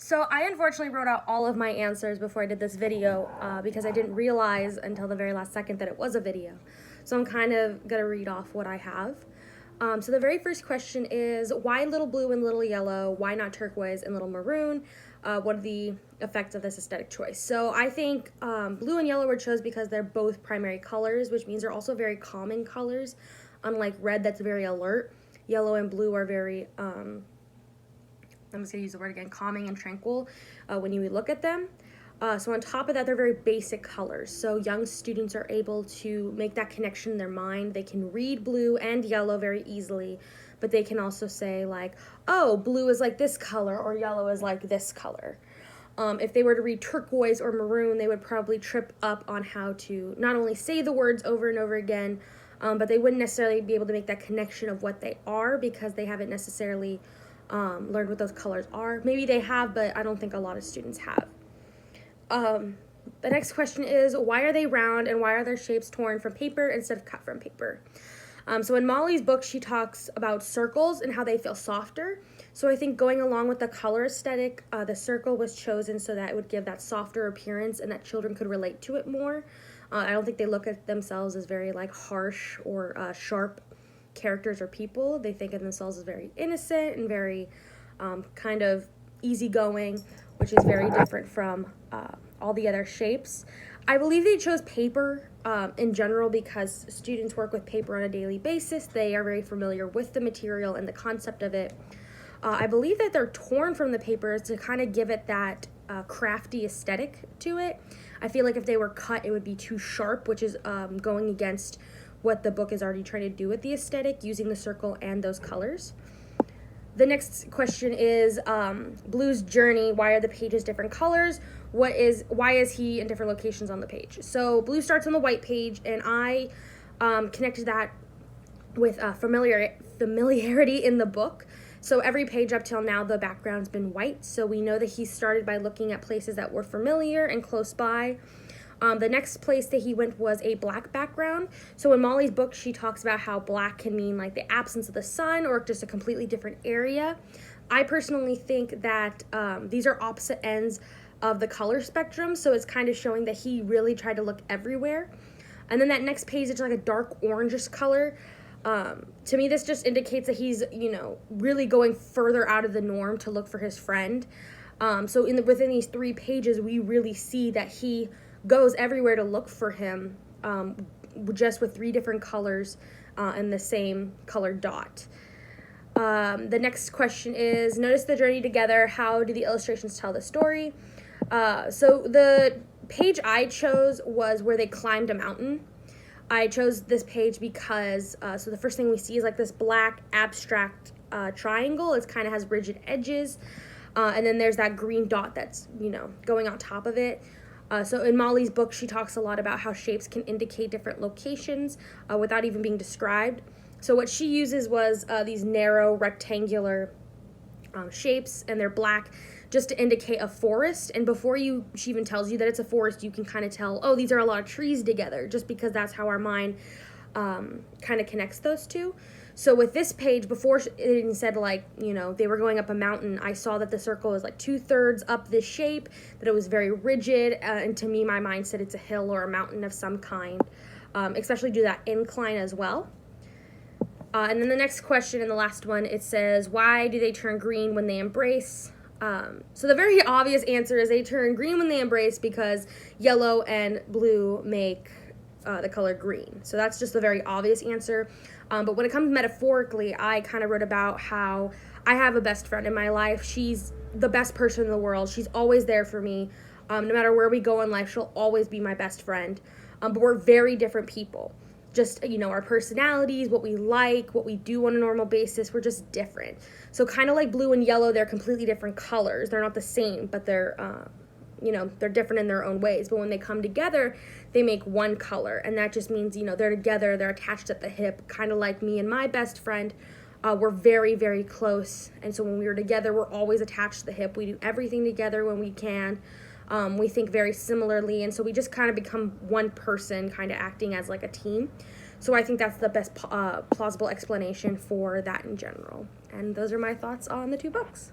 So I unfortunately wrote out all of my answers before I did this video because I didn't realize until the very last second that it was a video. So I'm kind of going to read off what I have. So the very first question is, why little blue and little yellow? Why not turquoise and little maroon? What are the effects of this aesthetic choice? So I think blue and yellow were chosen because they're both primary colors, which means they're also very calming colors. Unlike red, that's very alert. Yellow and blue are very I'm just going to use the word again, calming and tranquil when you look at them. So on top of that, they're very basic colors. So young students are able to make that connection in their mind. They can read blue and yellow very easily, but they can also say like, oh, blue is like this color or yellow is like this color. If they were to read turquoise or maroon, they would probably trip up on how to not only say the words over and over again, but they wouldn't necessarily be able to make that connection of what they are because they haven't necessarily learned what those colors are. Maybe they have, but I don't think a lot of students have. The next question is, why are they round and why are their shapes torn from paper instead of cut from paper? So in Molly's book, she talks about circles and how they feel softer. So I think going along with the color aesthetic, the circle was chosen so that it would give that softer appearance and that children could relate to it more. I don't think they look at themselves as very like harsh or sharp characters or people. They think of themselves as very innocent and very kind of easygoing, which is very different from all the other shapes. I believe they chose paper in general because students work with paper on a daily basis. They are very familiar with the material and the concept of it. I believe that they're torn from the papers to kind of give it that crafty aesthetic to it. I feel like if they were cut, it would be too sharp, which is going against what the book is already trying to do with the aesthetic, using the circle and those colors. The next question is Blue's journey. Why are the pages different colors? Why is he in different locations on the page? So Blue starts on the white page, and I connected that with familiarity in the book. So every page up till now, the background's been white. So we know that he started by looking at places that were familiar and close by. The next place that he went was a black background. So in Molly's book, she talks about how black can mean like the absence of the sun or just a completely different area. I personally think that these are opposite ends of the color spectrum. So it's kind of showing that he really tried to look everywhere. And then that next page, it's like a dark orangish color. To me, this just indicates that he's, really going further out of the norm to look for his friend. So within these 3 pages, we really see that he goes everywhere to look for him, just with 3 different colors and the same colored dot. The next question is, notice the journey together. How do the illustrations tell the story? So the page I chose was where they climbed a mountain. I chose this page because, so the first thing we see is like this black abstract triangle. It kind of has rigid edges. And then there's that green dot that's, going on top of it. So in Molly's book, she talks a lot about how shapes can indicate different locations without even being described. So what she uses was these narrow rectangular shapes, and they're black just to indicate a forest. And before she even tells you that it's a forest, you can kind of tell, oh, these are a lot of trees together, just because that's how our mind kind of connects those two. So with this page, before it even said they were going up a mountain, I saw that the circle is like 2/3 up this shape, that it was very rigid, and to me, my mind said it's a hill or a mountain of some kind, especially due to that incline as well. And then the next question and the last one, it says, why do they turn green when they embrace? So the very obvious answer is they turn green when they embrace because yellow and blue make the color green. So that's just the very obvious answer. But when it comes metaphorically, I kind of wrote about how I have a best friend in my life. She's the best person in the world. She's always there for me. No matter where we go in life, she'll always be my best friend. But we're very different people. Just, our personalities, what we like, what we do on a normal basis, we're just different. So kind of like blue and yellow, they're completely different colors. They're not the same, but they're different in their own ways. But when they come together, they make one color. And that just means, they're together, they're attached at the hip, kind of like me and my best friend. We're very, very close. And so when we were together, we're always attached to the hip. We do everything together when we can. We think very similarly. And so we just kind of become one person, kind of acting as like a team. So I think that's the best plausible explanation for that in general. And those are my thoughts on the 2 books.